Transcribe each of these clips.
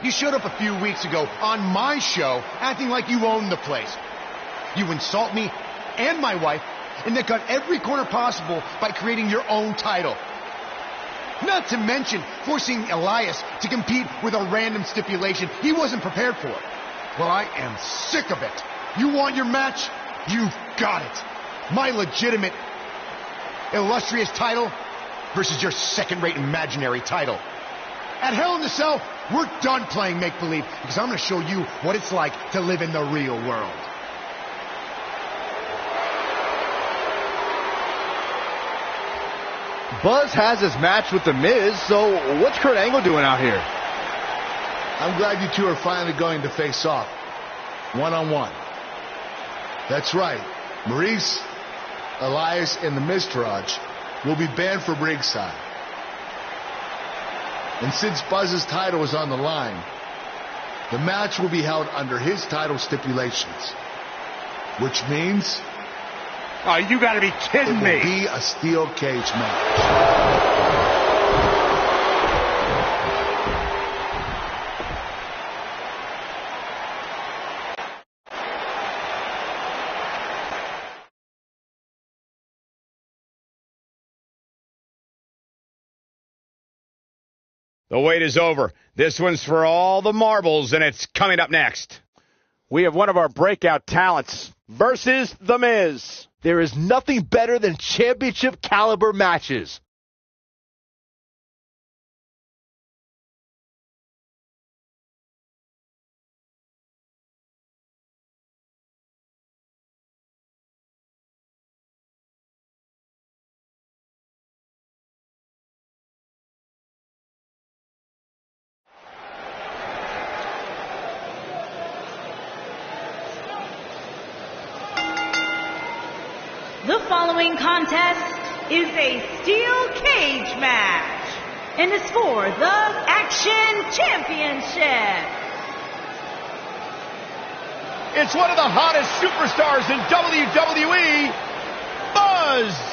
You showed up a few weeks ago on my show acting like you owned the place. You insult me and my wife and then cut every corner possible by creating your own title. Not to mention forcing Elias to compete with a random stipulation he wasn't prepared for. Well, I am sick of it. You want your match? You've got it. My legitimate, illustrious title versus your second-rate imaginary title. At Hell in the Cell, we're done playing make-believe because I'm going to show you what it's like to live in the real world. Buzz has his match with The Miz, so what's Kurt Angle doing out here? I'm glad you two are finally going to face off, one-on-one. That's right, Maurice, Elias, and the Miztourage will be banned from ringside. And since Buzz's title is on the line, the match will be held under his title stipulations, which means... Oh, you gotta be kidding me. It will be a steel cage match. The wait is over. This one's for all the marbles, and it's coming up next. We have one of our breakout talents versus The Miz. There is nothing better than championship caliber matches. The following contest is a steel cage match and is for the Action Championship. It's one of the hottest superstars in WWE, Buzz.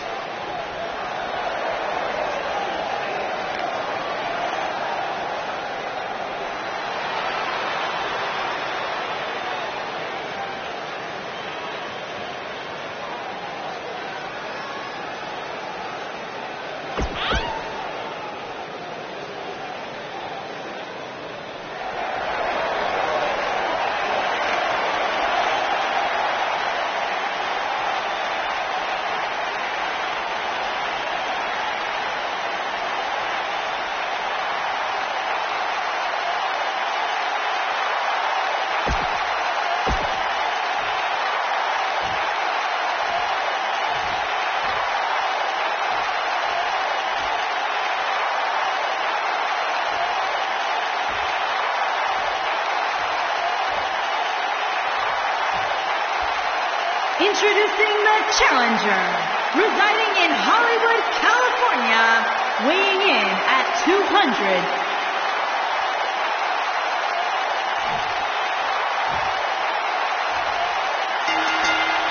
Introducing the challenger, residing in Hollywood, California, weighing in at 200.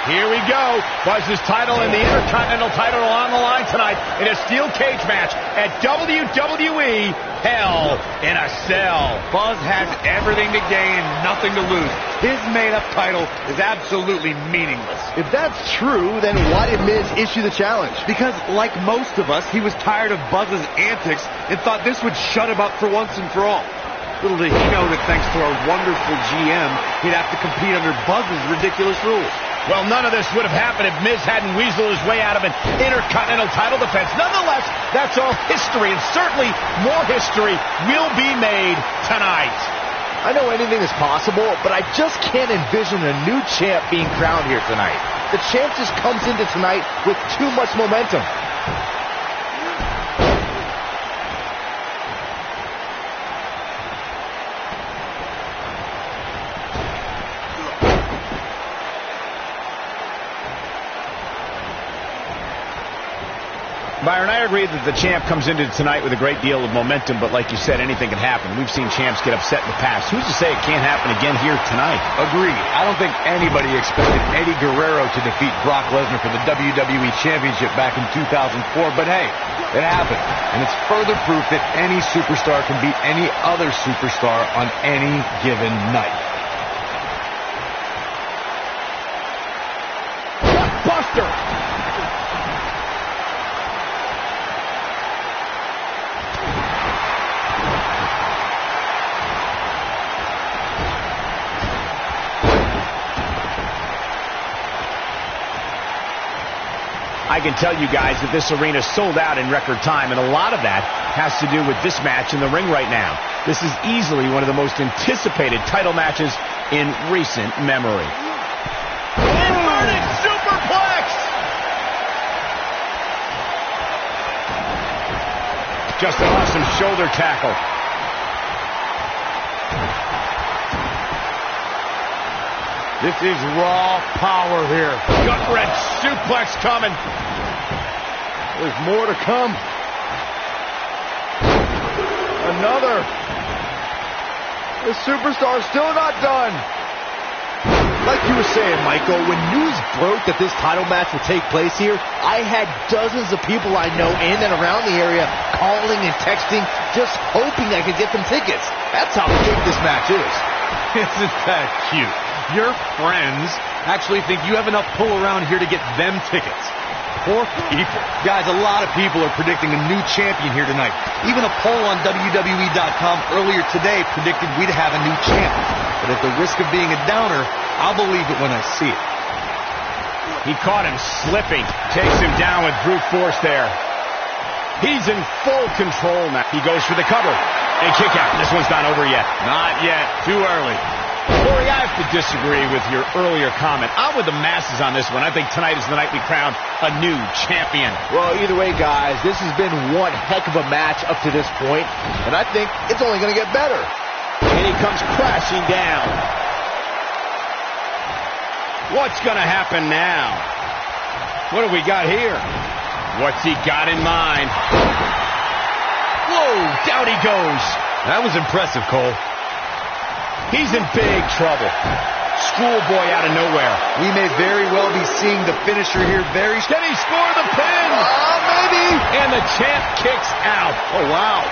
Here we go. Buzz's title and the Intercontinental title are on the line tonight in a steel cage match at WWE Hell in a Cell. Buzz has everything to gain and nothing to lose. His made-up title is absolutely meaningless. If that's true, then why did Miz issue the challenge? Because, like most of us, he was tired of Buzz's antics and thought this would shut him up for once and for all. Little did he know that thanks to our wonderful GM, he'd have to compete under Buzz's ridiculous rules. Well, none of this would have happened if Miz hadn't weaseled his way out of an Intercontinental title defense. Nonetheless, that's all history, and certainly more history will be made tonight. I know anything is possible, but I just can't envision a new champ being crowned here tonight. The champ just comes into tonight with too much momentum. Byron, I agree that the champ comes into tonight with a great deal of momentum, but like you said, anything can happen. We've seen champs get upset in the past. Who's to say it can't happen again here tonight? Agreed. I don't think anybody expected Eddie Guerrero to defeat Brock Lesnar for the WWE Championship back in 2004, but hey, it happened. And it's further proof that any superstar can beat any other superstar on any given night. Buster! I can tell you guys that this arena sold out in record time, and a lot of that has to do with this match in the ring right now. This is easily one of the most anticipated title matches in recent memory. Inverted superplex! Just an awesome shoulder tackle. This is raw power here. Gut-wrench suplex coming. There's more to come. Another. The superstar's still not done. Like you were saying, Michael, when news broke that this title match would take place here, I had dozens of people I know in and around the area calling and texting, just hoping I could get them tickets. That's how big this match is. Isn't that cute? Your friends actually think you have enough pull around here to get them tickets. Poor people. Guys, a lot of people are predicting a new champion here tonight. Even a poll on WWE.com earlier today predicted we'd have a new champ. But at the risk of being a downer, I'll believe it when I see it. He caught him slipping. Takes him down with brute force there. He's in full control now. He goes for the cover. And kick out. This one's not over yet. Not yet. Too early. Corey, I have to disagree with your earlier comment. I'm with the masses on this one. I think tonight is the night we crown a new champion. Well, either way, guys, this has been one heck of a match up to this point, and I think it's only going to get better. And he comes crashing down. What's going to happen now? What do we got here? What's he got in mind? Whoa, down he goes. That was impressive, Cole. He's in big trouble. Schoolboy out of nowhere. We may very well be seeing the finisher here very... Can he score the pin? Maybe. And the champ kicks out. Oh, wow.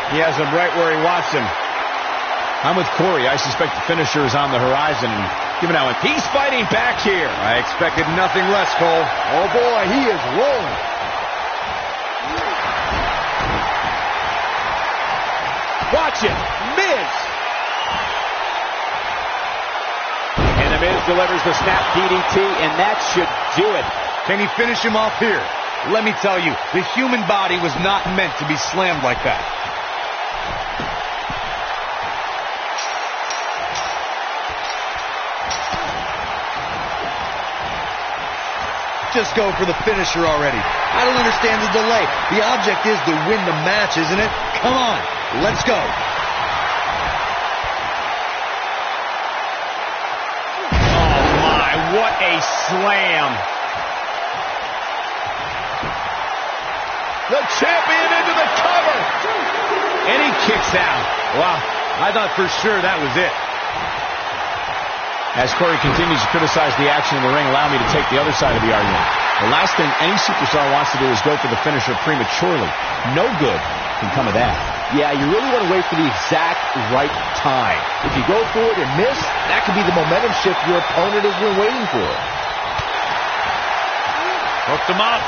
He has him right where he wants him. I'm with Corey. I suspect the finisher is on the horizon. Give it now. He's fighting back here. I expected nothing less, Cole. Oh, boy, he is rolling. Watch it. Miz. And the Miz delivers the snap DDT, and that should do it. Can he finish him off here? Let me tell you, the human body was not meant to be slammed like that. Just go for the finisher already. I don't understand the delay. The object is to win the match, isn't it? Come on, let's go. Oh, my, what a slam. The champion into the cover. And he kicks out. Wow, I thought for sure that was it. As Corey continues to criticize the action in the ring, allow me to take the other side of the argument. The last thing any superstar wants to do is go for the finisher prematurely. No good can come of that. Yeah, you really want to wait for the exact right time. If you go for it and miss, that could be the momentum shift your opponent has been waiting for. Hooked him up.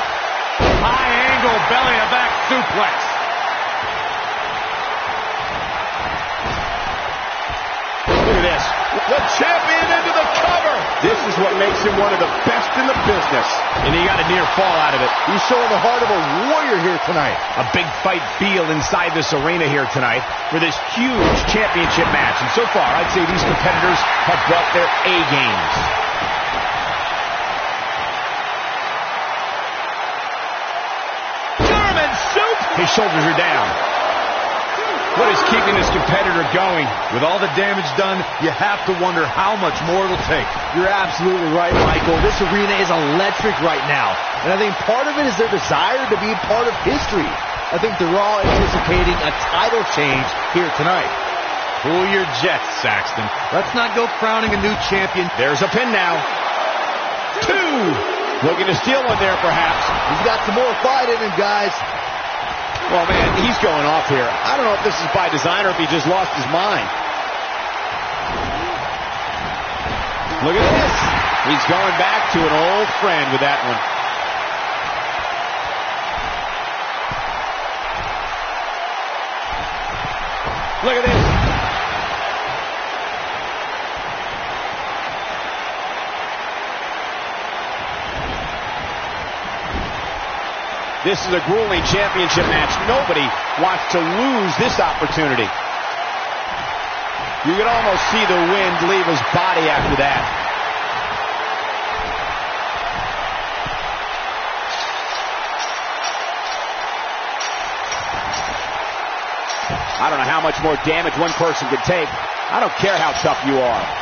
High angle belly to back suplex. Look at this. The champion into the cover. This is what makes him one of the best in the business. And he got a near fall out of it. He's showing the heart of a warrior here tonight. A big fight feel inside this arena here tonight for this huge championship match. And so far, I'd say these competitors have brought their A games. German His shoulders are down. What is keeping this competitor going? With all the damage done, you have to wonder how much more it'll take. You're absolutely right, Michael. This arena is electric right now. And I think part of it is their desire to be a part of history. I think they're all anticipating a title change here tonight. Cool your jets, Saxton. Let's not go crowning a new champion. There's a pin now. 2. Looking to steal one there, perhaps. He's got some more fight in him, guys. Well, man, he's going off here. I don't know if this is by design or if he just lost his mind. Look at this. He's going back to an old friend with that one. Look at this. This is a grueling championship match. Nobody wants to lose this opportunity. You can almost see the wind leave his body after that. I don't know how much more damage one person could take. I don't care how tough you are.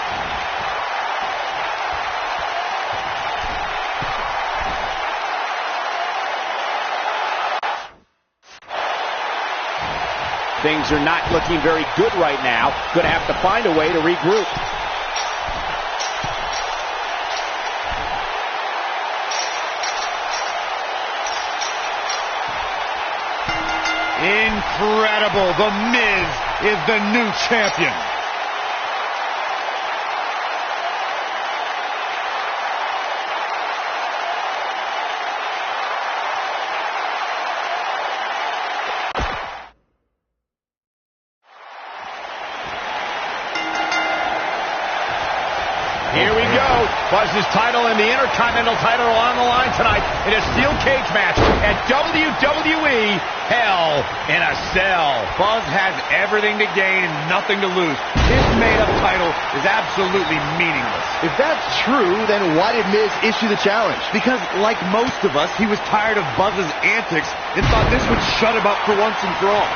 Things are not looking very good right now. Going to have to find a way to regroup. Incredible. The Miz is the new champion. Here we go. Buzz's title and the Intercontinental title on the line tonight in a steel cage match at WWE Hell in a Cell. Buzz has everything to gain and nothing to lose. His made-up title is absolutely meaningless. If that's true, then why did Miz issue the challenge? Because, like most of us, he was tired of Buzz's antics and thought this would shut him up for once and for all.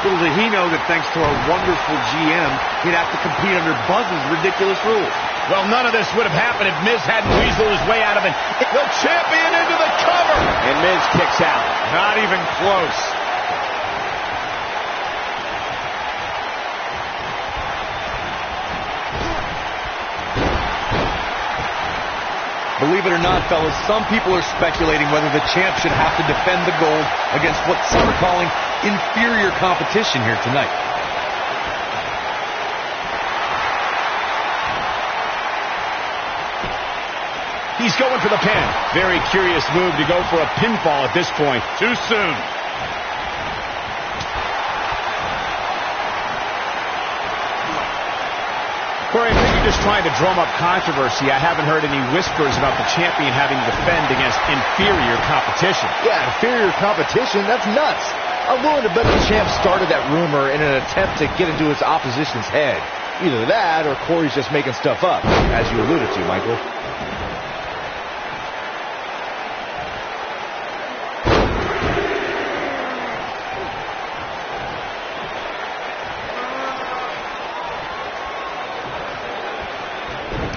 Little did he know that thanks to our wonderful GM, he'd have to compete under Buzz's ridiculous rules. Well, none of this would have happened if Miz hadn't weaseled his way out of it. The champion into the cover! And Miz kicks out. Not even close. Believe it or not, fellas, some people are speculating whether the champ should have to defend the gold against what some are calling inferior competition here tonight. He's going for the pin. Very curious move to go for a pinfall at this point. Too soon. Corey, I think you're just trying to drum up controversy. I haven't heard any whispers about the champion having to defend against inferior competition. Yeah, inferior competition? That's nuts. I'm willing to bet the champ started that rumor in an attempt to get into his opposition's head. Either that or Corey's just making stuff up, as you alluded to, Michael.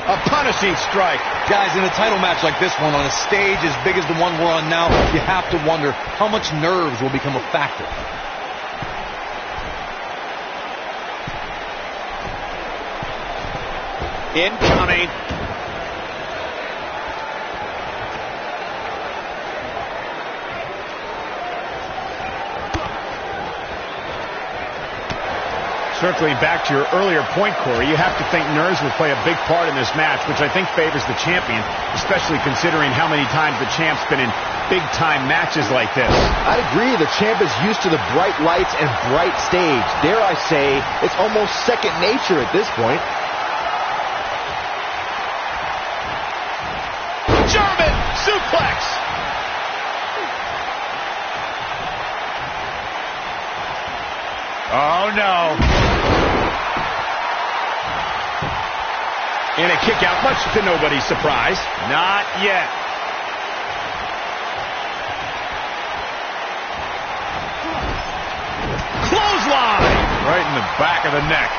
A punishing strike. Guys, in a title match like this one, on a stage as big as the one we're on now, you have to wonder how much nerves will become a factor. Incoming. Circling back to your earlier point, Corey, you have to think nerves will play a big part in this match, which I think favors the champion, especially considering how many times the champ's been in big-time matches like this. I'd agree. The champ is used to the bright lights and bright stage. Dare I say, it's almost second nature at this point. German suplex! Oh, no. And a kick out, much to nobody's surprise. Not yet. back of the neck.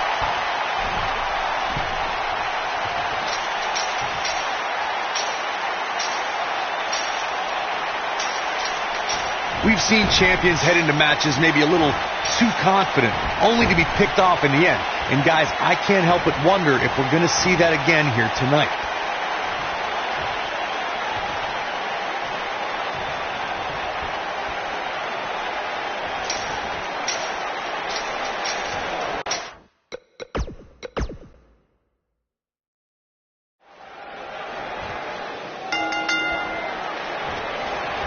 We've seen champions head into matches maybe a little too confident, only to be picked off in the end. And guys, I can't help but wonder if we're going to see that again here tonight.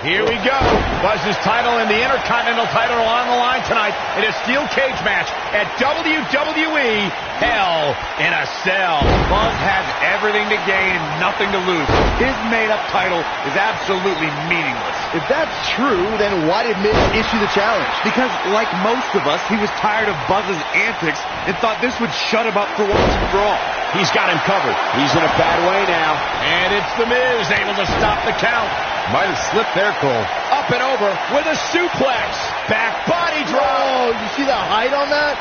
Here we go. Buzz's title and the Intercontinental title are on the line tonight in a steel cage match at WWE Hell in a Cell. Buzz has everything to gain and nothing to lose. His made-up title is absolutely meaningless. If that's true, then why did Miz issue the challenge? Because, like most of us, he was tired of Buzz's antics and thought this would shut him up for once and for all. He's got him covered. He's in a bad way now. And it's The Miz able to stop the count. Might have slipped there, Cole. Up and over with a suplex. Back body drop. Oh, you see the height on that?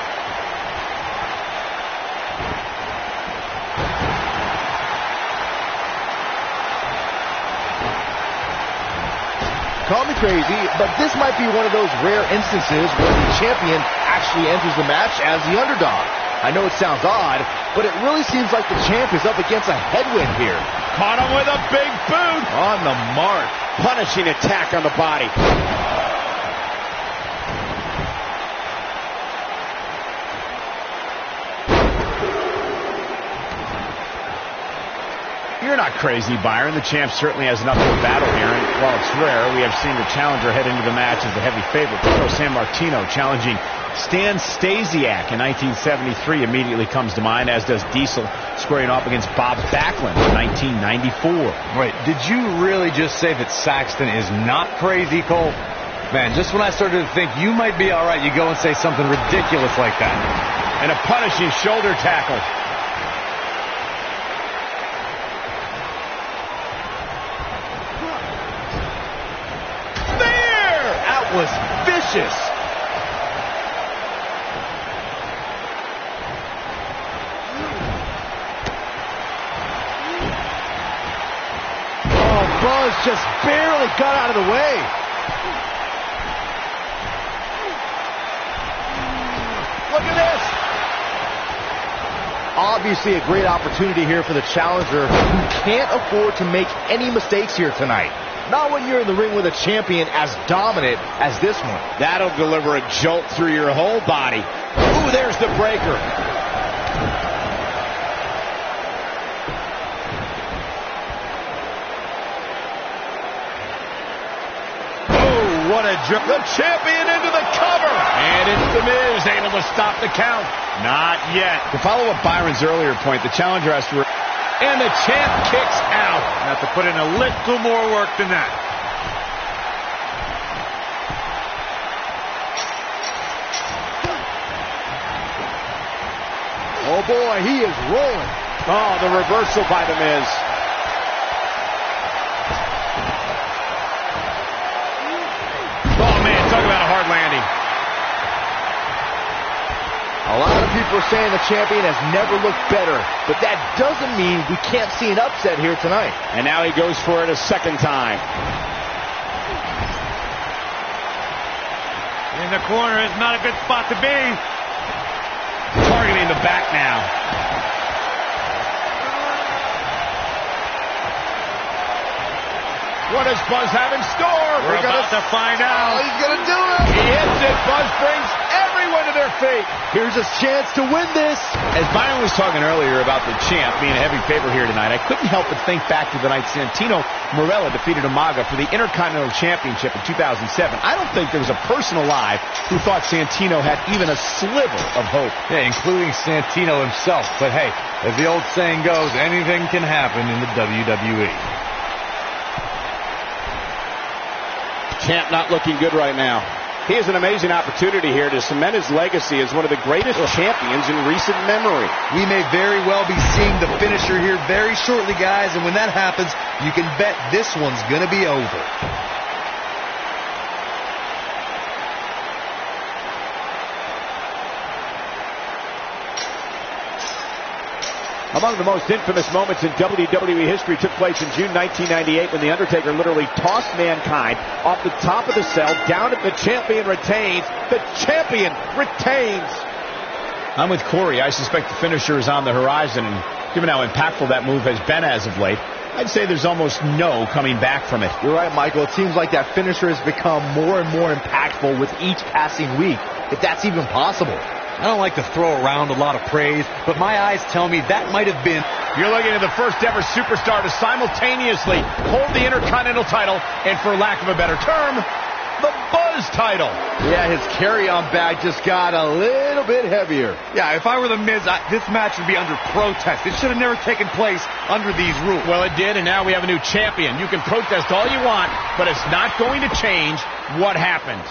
Call me crazy, but this might be one of those rare instances where the champion actually enters the match as the underdog. I know it sounds odd, but it really seems like the champ is up against a headwind here. Caught him with a big boot. On the mark. Punishing attack on the body. You're not crazy, Byron. The champ certainly has enough to battle here, and while it's rare, we have seen the challenger head into the match as the heavy favorite. Tito San Martino challenging Stan Stasiak in 1973 immediately comes to mind, as does Diesel squaring off against Bob Backlund in 1994. Wait, did you really just say that Saxton is not crazy, Cole? Man, just when I started to think you might be all right, you go and say something ridiculous like that. And a punishing shoulder tackle. Was vicious. Oh, Buzz just barely got out of the way. Look at this. Obviously a great opportunity here for the challenger, who can't afford to make any mistakes here tonight. Not when you're in the ring with a champion as dominant as this one. That'll deliver a jolt through your whole body. Ooh, there's the breaker. Oh, what a drip. The champion into the cover. And it's The Miz able to stop the count. Not yet. To follow up Byron's earlier point, the challenger has to... And the champ kicks out. Have to put in a little more work than that. Oh boy, he is rolling. Oh, the reversal by The Miz. Oh man, talk about a hard landing. A lot of people are saying the champion has never looked better, but that doesn't mean we can't see an upset here tonight. And now he goes for it a second time. In the corner is not a good spot to be. Targeting the back now. What does Buzz have in store? We're about to find out. Oh, he's going to do it. He hits it. Buzz brings everyone to their feet. Here's his chance to win this. As Byron was talking earlier about the champ being a heavy favorite here tonight, I couldn't help but think back to the night Santino Marella defeated Umaga for the Intercontinental Championship in 2007. I don't think there was a person alive who thought Santino had even a sliver of hope. Yeah, including Santino himself. But hey, as the old saying goes, anything can happen in the WWE. Champ not looking good right now. He has an amazing opportunity here to cement his legacy as one of the greatest champions in recent memory. We may very well be seeing the finisher here very shortly, guys, and when that happens, you can bet this one's going to be over. Among the most infamous moments in WWE history took place in June 1998 when The Undertaker literally tossed Mankind off the top of the cell down at the champion retains. The champion retains. I'm with Corey. I suspect the finisher is on the horizon, and given how impactful that move has been as of late, I'd say there's almost no coming back from it. You're right, Michael. It seems like that finisher has become more and more impactful with each passing week, if that's even possible. I don't like to throw around a lot of praise, but my eyes tell me that might have been... You're looking at the first ever superstar to simultaneously hold the Intercontinental title and, for lack of a better term, the Buzz title. Yeah, his carry-on bag just got a little bit heavier. Yeah, if I were The Miz, this match would be under protest. It should have never taken place under these rules. Well, it did, and now we have a new champion. You can protest all you want, but it's not going to change what happened.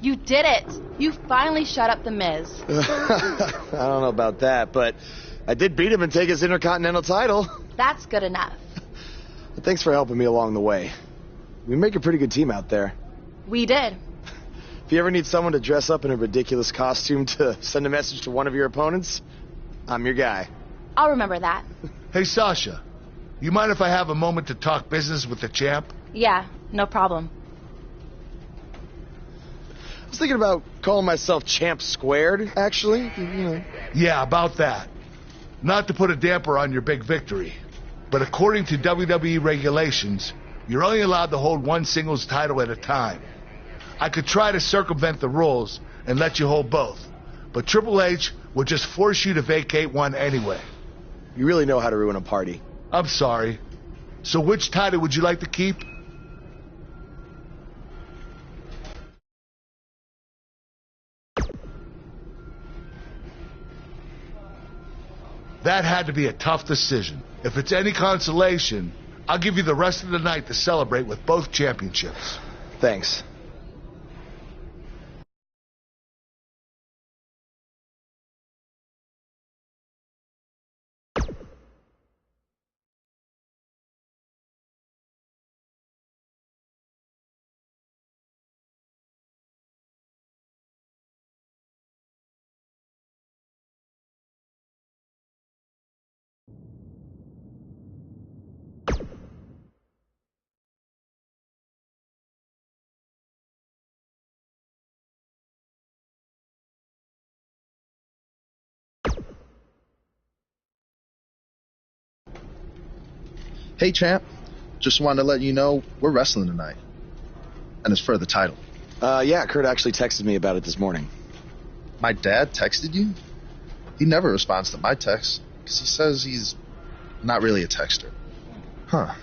You did it! You finally shut up The Miz. I don't know about that, but I did beat him and take his Intercontinental title. That's good enough. Thanks for helping me along the way. We make a pretty good team out there. We did. If you ever need someone to dress up in a ridiculous costume to send a message to one of your opponents, I'm your guy. I'll remember that. Hey, Sasha, you mind if I have a moment to talk business with the champ? Yeah, no problem. I was thinking about calling myself Champ Squared, actually. You know. Yeah, about that. Not to put a damper on your big victory, but according to WWE regulations, you're only allowed to hold one singles title at a time. I could try to circumvent the rules and let you hold both, but Triple H would just force you to vacate one anyway. You really know how to ruin a party. I'm sorry. So which title would you like to keep? That had to be a tough decision. If it's any consolation, I'll give you the rest of the night to celebrate with both championships. Thanks. Hey, champ. Just wanted to let you know we're wrestling tonight. And it's for the title. Yeah, Kurt actually texted me about it this morning. My dad texted you? He never responds to my texts because he says he's not really a texter. Huh.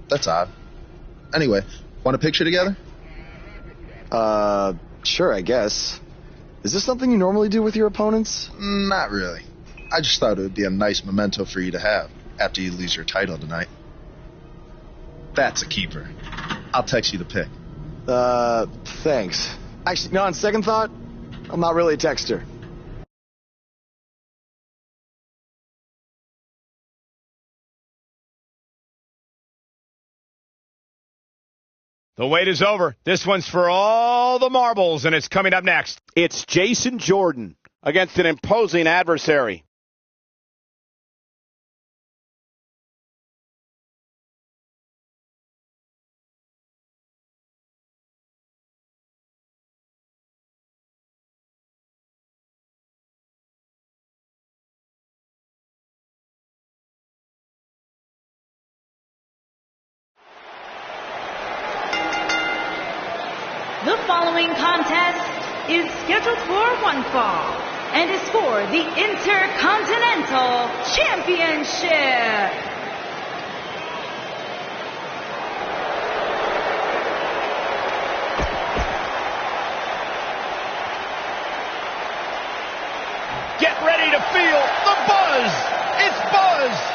That's odd. Anyway, want a picture together? Sure, I guess. Is this something you normally do with your opponents? Not really. I just thought it would be a nice memento for you to have after you lose your title tonight. That's a keeper. I'll text you the pic. Thanks. Actually, no, on second thought, I'm not really a texter. The wait is over. This one's for all the marbles, and it's coming up next. It's Jason Jordan against an imposing adversary. The following contest is scheduled for one fall and is for the Intercontinental Championship. Get ready to feel the buzz. It's Buzz.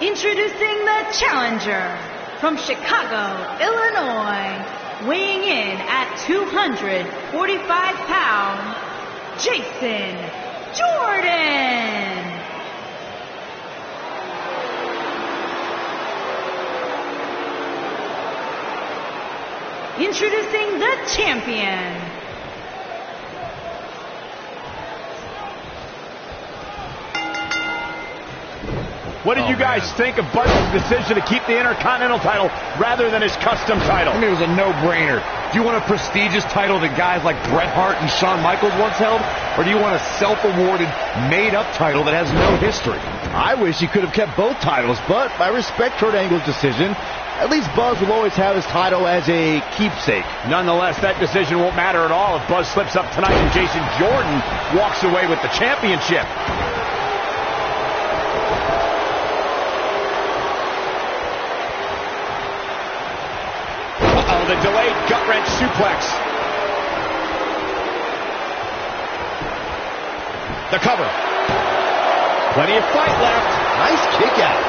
Introducing the challenger from Chicago, Illinois, weighing in at 245 pounds, Jason Jordan. Introducing the champion. What did you guys think of Buzz's decision to keep the Intercontinental title rather than his custom title? I mean, it was a no-brainer. Do you want a prestigious title that guys like Bret Hart and Shawn Michaels once held? Or do you want a self-awarded, made-up title that has no history? I wish he could have kept both titles, but I respect Kurt Angle's decision. At least Buzz will always have his title as a keepsake. Nonetheless, that decision won't matter at all if Buzz slips up tonight and Jason Jordan walks away with the championship. The delayed gut-wrench suplex. The cover. Plenty of fight left. Nice kick out.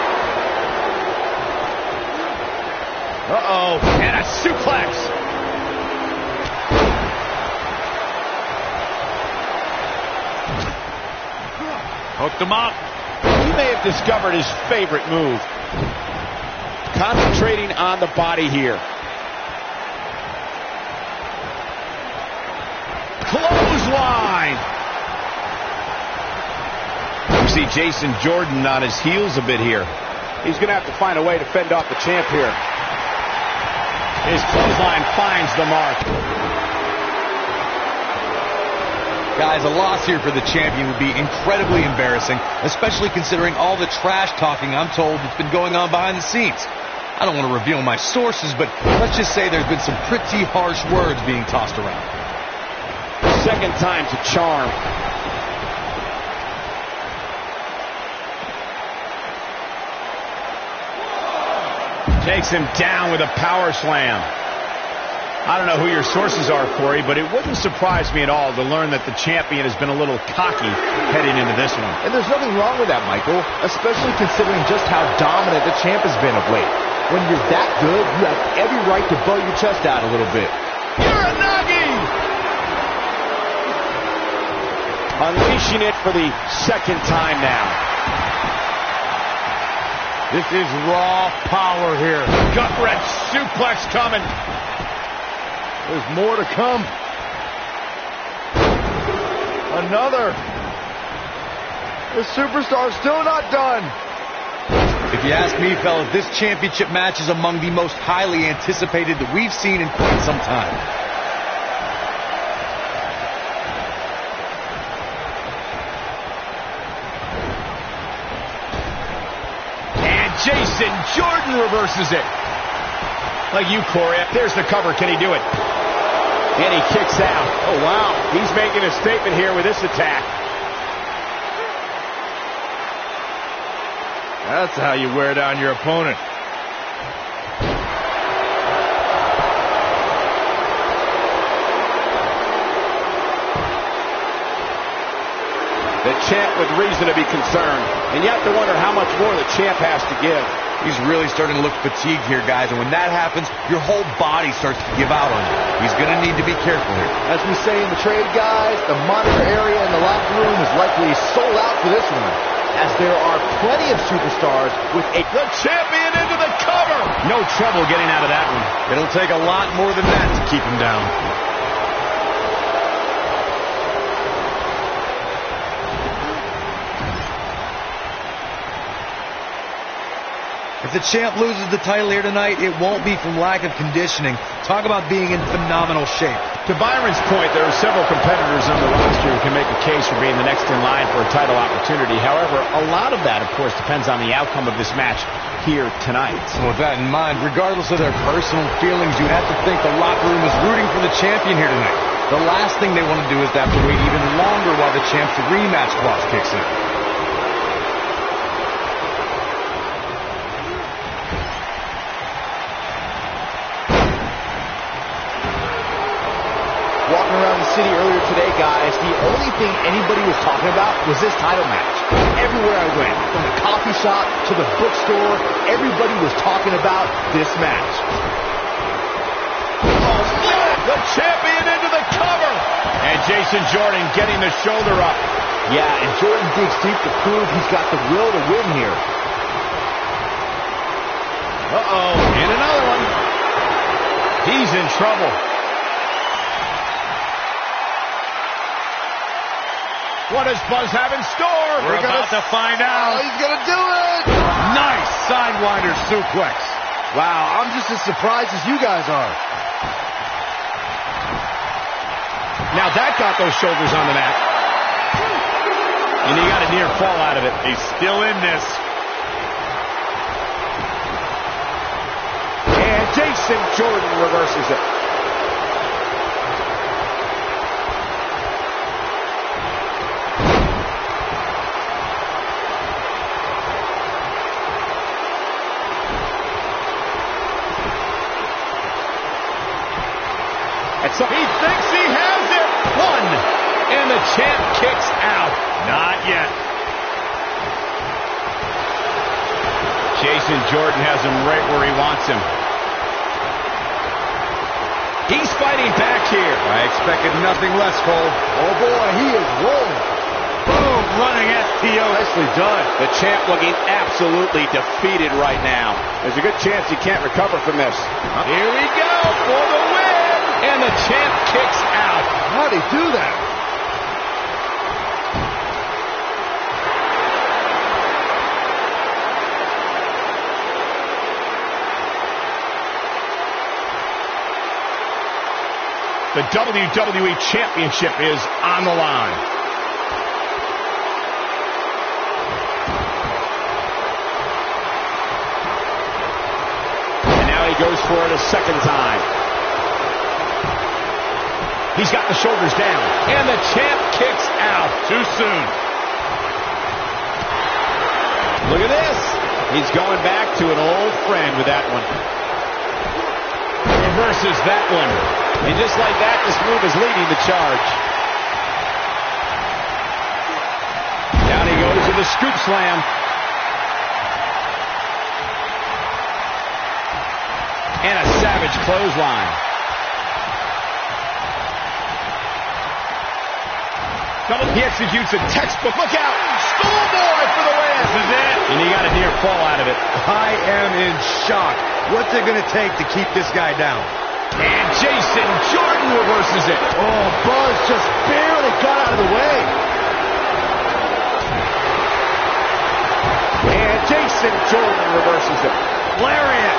Uh-oh. And a suplex. Hooked him up. He may have discovered his favorite move. Concentrating on the body here. Clothesline. You see Jason Jordan on his heels a bit here. He's going to have to find a way to fend off the champ here. His clothesline finds the mark. Guys, a loss here for the champion would be incredibly embarrassing, especially considering all the trash talking I'm told that's been going on behind the scenes. I don't want to reveal my sources, but let's just say there's been some pretty harsh words being tossed around. Second time's a charm. Takes him down with a power slam. I don't know who your sources are, Corey, but it wouldn't surprise me at all to learn that the champion has been a little cocky heading into this one. And there's nothing wrong with that, Michael, especially considering just how dominant the champ has been of late. When you're that good, you have every right to blow your chest out a little bit. Uranagi! Unleashing it for the second time now. This is raw power here. Gut-wrench suplex coming. There's more to come. Another. The superstar's still not done. If you ask me, fellas, this championship match is among the most highly anticipated that we've seen in quite some time. And Jason Jordan reverses it. Like you, Corey. There's the cover. Can he do it? And he kicks out. Oh, wow. He's making a statement here with this attack. That's how you wear down your opponent. The champ with reason to be concerned. And you have to wonder how much more the champ has to give. He's really starting to look fatigued here, guys, and when that happens, your whole body starts to give out on you. He's going to need to be careful here. As we say in the trade, guys, the monitor area in the locker room is likely sold out for this one, as there are plenty of superstars with a... The champion into the cover! No trouble getting out of that one. It'll take a lot more than that to keep him down. If the champ loses the title here tonight, it won't be from lack of conditioning. Talk about being in phenomenal shape. To Byron's point, there are several competitors on the roster who can make a case for being the next in line for a title opportunity. However, a lot of that, of course, depends on the outcome of this match here tonight. So with that in mind, regardless of their personal feelings, you'd have to think the locker room is rooting for the champion here tonight. The last thing they want to do is to have to wait even longer while the champ's rematch clause kicks in. Walking around the City earlier today, guys, the only thing anybody was talking about was this title match. Everywhere I went, from the coffee shop to the bookstore, everybody was talking about this match. Oh, the champion into the cover. And Jason Jordan getting the shoulder up. Yeah, and Jordan digs deep to prove he's got the will to win here. Uh-oh, and another one. He's in trouble. What does Buzz have in store? We're about to find out. Oh, he's going to do it! Nice sidewinder suplex. Wow, I'm just as surprised as you guys are. Now that got those shoulders on the mat. And he got a near fall out of it. He's still in this. And Jason Jordan reverses it. So he thinks he has it. One. And the champ kicks out. Not yet. Jason Jordan has him right where he wants him. He's fighting back here. I expected nothing less, Cole. Oh, boy, he is rolling. Boom, running STO. Nicely done. The champ looking absolutely defeated right now. There's a good chance he can't recover from this. Here we go for the win. And the champ kicks out. How'd he do that? The WWE Championship is on the line. And now he goes for it a second time. He's got the shoulders down. And the champ kicks out. Too soon. Look at this. He's going back to an old friend with that one. Reverses that one. And just like that, this move is leading the charge. Down he goes with the scoop slam. And a savage clothesline. He executes a textbook. Look out! Schoolboy for the win! This is it. And he got a near fall out of it. I am in shock. What's it going to take to keep this guy down? And Jason Jordan reverses it. Oh, Buzz just barely got out of the way. And Jason Jordan reverses it. Lariat.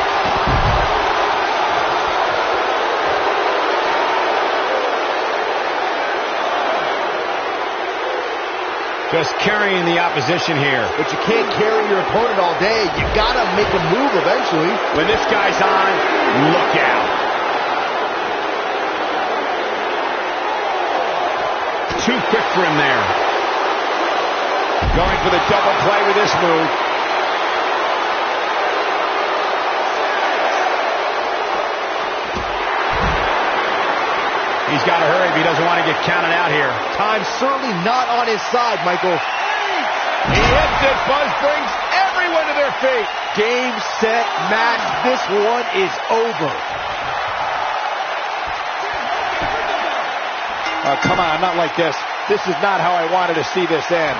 Just carrying the opposition here. But you can't carry your opponent all day. You gotta make a move eventually. When this guy's on, look out. Too quick for him there. Going for the double play with this move. He's got to hurry if he doesn't want to get counted out here. Time's certainly not on his side, Michael. He hits it. Buzz brings everyone to their feet. Game, set, match. This one is over. Oh, come on, not like this. This is not how I wanted to see this end.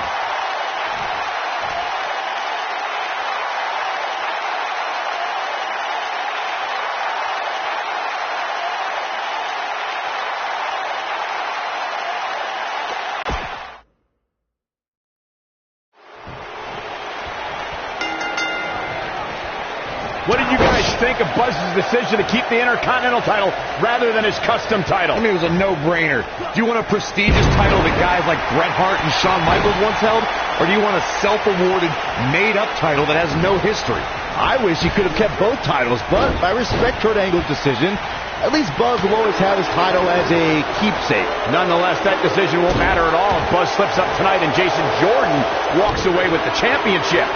What did you guys think of Buzz's decision to keep the Intercontinental title rather than his custom title? I mean, it was a no-brainer. Do you want a prestigious title that guys like Bret Hart and Shawn Michaels once held? Or do you want a self-awarded, made-up title that has no history? I wish he could have kept both titles, but I respect Kurt Angle's decision. At least Buzz will always have his title as a keepsake. Nonetheless, that decision won't matter at all if Buzz slips up tonight and Jason Jordan walks away with the championship.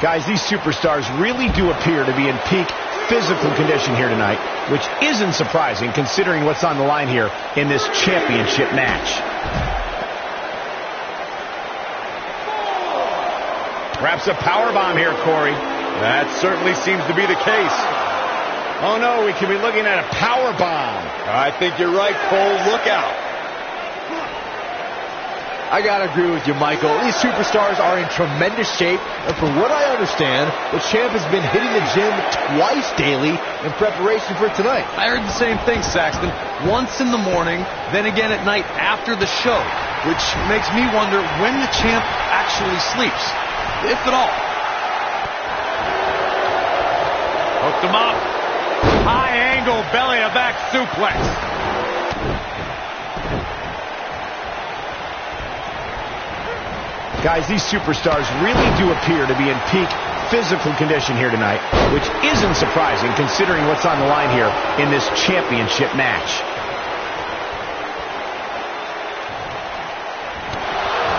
Guys, these superstars really do appear to be in peak physical condition here tonight, which isn't surprising considering what's on the line here in this championship match. Wraps a powerbomb here, Corey. That certainly seems to be the case. Oh no, we could be looking at a powerbomb. I think you're right, Cole. Look out. I gotta agree with you, Michael. These superstars are in tremendous shape, and from what I understand, the champ has been hitting the gym twice daily in preparation for tonight. I heard the same thing, Saxton. Once in the morning, then again at night after the show, which makes me wonder when the champ actually sleeps, if at all. Hooked him up. High angle belly to back suplex. Guys, these superstars really do appear to be in peak physical condition here tonight, which isn't surprising considering what's on the line here in this championship match.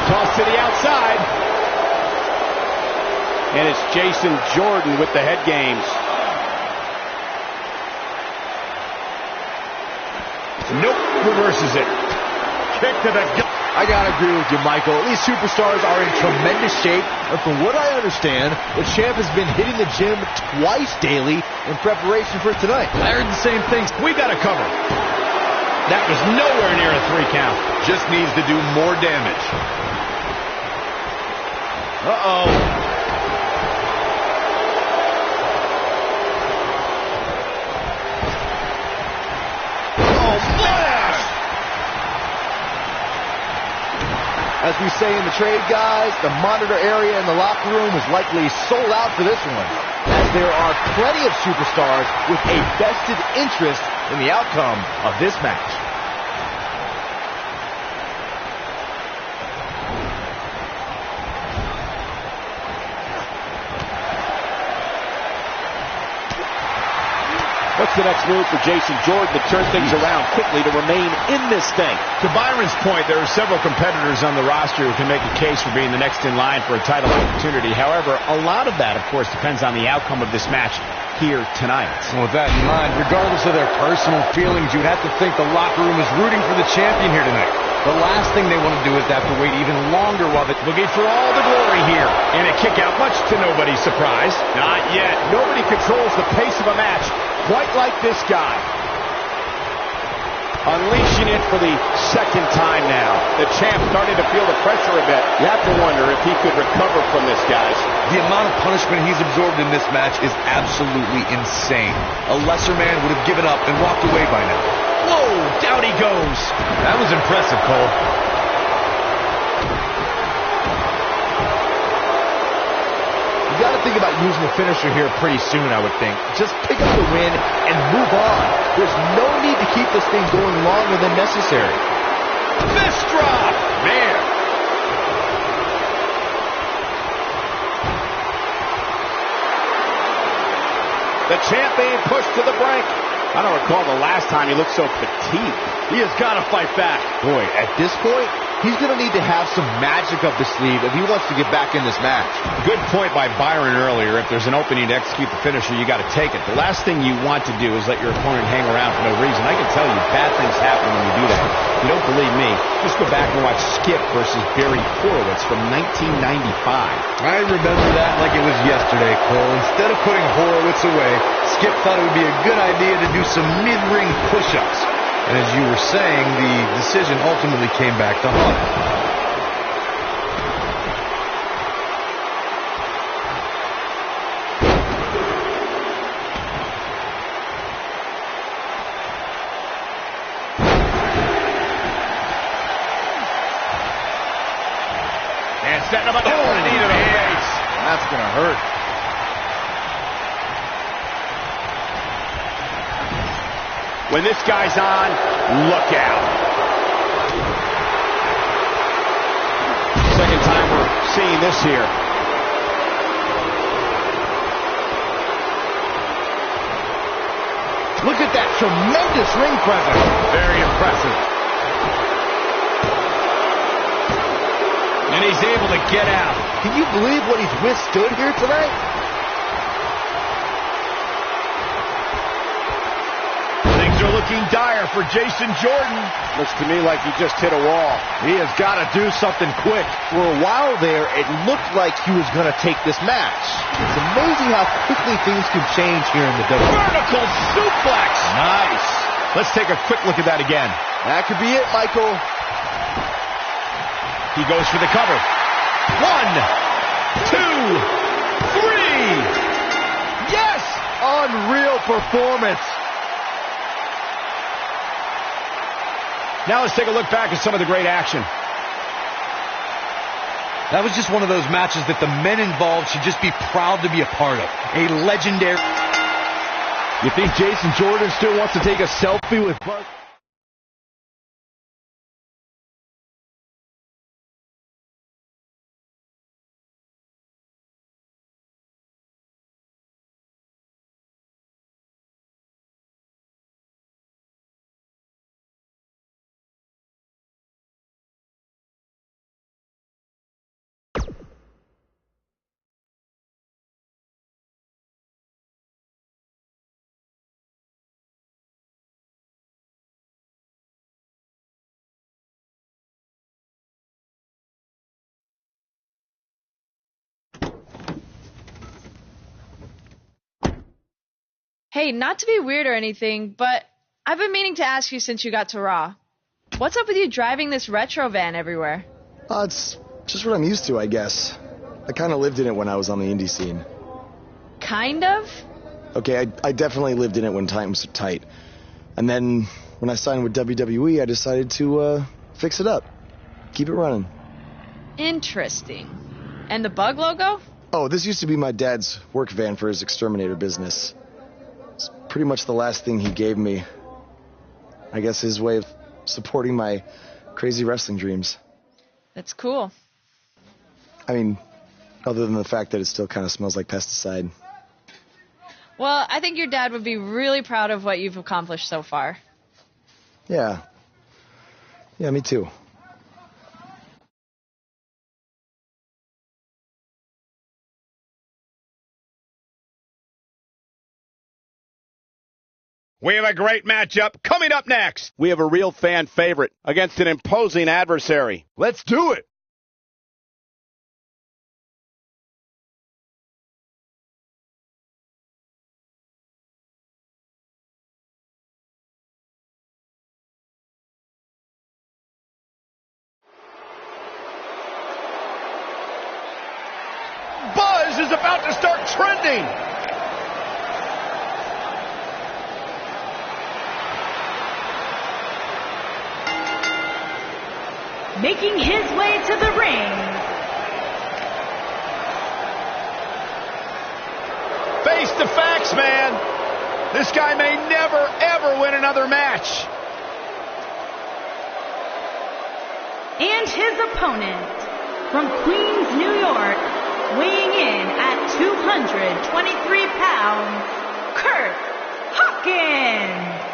Toss to the outside. And it's Jason Jordan with the head games. Nope, reverses it. Kick to the gut. I gotta agree with you, Michael. These superstars are in tremendous shape, and from what I understand, the champ has been hitting the gym twice daily in preparation for tonight. I heard the same thing. We got a cover. That was nowhere near a 3 count. Just needs to do more damage. Uh-oh. As we say in the trade, guys, the monitor area in the locker room is likely sold out for this one, as there are plenty of superstars with a vested interest in the outcome of this match. What's the next move for Jason Jordan to turn things around quickly to remain in this thing? To Byron's point, there are several competitors on the roster who can make a case for being the next in line for a title opportunity. However, a lot of that, of course, depends on the outcome of this match here tonight. Well, with that in mind, regardless of their personal feelings, you'd have to think the locker room is rooting for the champion here tonight. The last thing they want to do is have to wait even longer while they're looking for all the glory here. And a kick out, much to nobody's surprise. Not yet. Nobody controls the pace of a match quite like this guy. Unleashing it for the second time now. The champ starting to feel the pressure a bit. You have to wonder if he could recover from this, guys. The amount of punishment he's absorbed in this match is absolutely insane. A lesser man would have given up and walked away by now. Whoa, down he goes. That was impressive, Cole. You got to think about using the finisher here pretty soon, I would think. Just pick up the win and move on. There's no need to keep this thing going longer than necessary. Fist drop! Man. The champ being pushed to the brink. I don't recall the last time he looked so fatigued. He has got to fight back. Boy, at this point, he's going to need to have some magic up the sleeve if he wants to get back in this match. Good point by Byron earlier. If there's an opening to execute the finisher, you got to take it. The last thing you want to do is let your opponent hang around for no reason. I can tell you bad things happen when you do that. If you don't believe me, just go back and watch Skip versus Barry Horowitz from 1995. I remember that like it was yesterday, Cole. Instead of putting Horowitz away, Skip thought it would be a good idea to do some mid-ring push-ups. And as you were saying, the decision ultimately came back to haunt him. And setting up a knee to the face. That's going to hurt. When this guy's on, look out. Second time we're seeing this here. Look at that tremendous ring presence. Very impressive. And he's able to get out. Can you believe what he's withstood here tonight? Things are looking dire for Jason Jordan. Looks to me like he just hit a wall. He has got to do something quick. For a while there, it looked like he was going to take this match. It's amazing how quickly things can change here in the WWE. Vertical suplex. Nice. Let's take a quick look at that again. That could be it, Michael. He goes for the cover. 1, 2, 3. Yes! Unreal performance. Now let's take a look back at some of the great action. That was just one of those matches that the men involved should just be proud to be a part of. A legendary... You think Jason Jordan still wants to take a selfie with Buzz? Hey, not to be weird or anything, but I've been meaning to ask you since you got to Raw. What's up with you driving this retro van everywhere? It's just what I'm used to, I guess. I kind of lived in it when I was on the indie scene. Kind of? Okay, I definitely lived in it when times were tight. And then when I signed with WWE, I decided to fix it up. Keep it running. Interesting. And the bug logo? Oh, this used to be my dad's work van for his exterminator business. It's pretty much the last thing he gave me. I guess his way of supporting my crazy wrestling dreams. That's cool. I mean, other than the fact that it still kind of smells like pesticide. Well, I think your dad would be really proud of what you've accomplished so far. Yeah. Yeah, me too. We have a great matchup coming up next. We have a real fan favorite against an imposing adversary. Let's do it. Buzz is about to start trending. Making his way to the ring. Face the facts, man. This guy may never, ever win another match. And his opponent, from Queens, New York, weighing in at 223 pounds, Kurt Hawkins.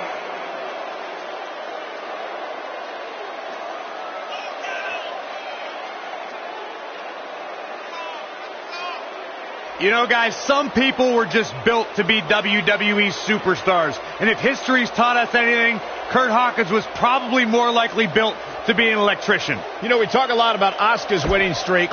You know, guys, some people were just built to be WWE superstars. And if history's taught us anything, Kurt Hawkins was probably more likely built to be an electrician. You know, we talk a lot about Asuka's winning streak.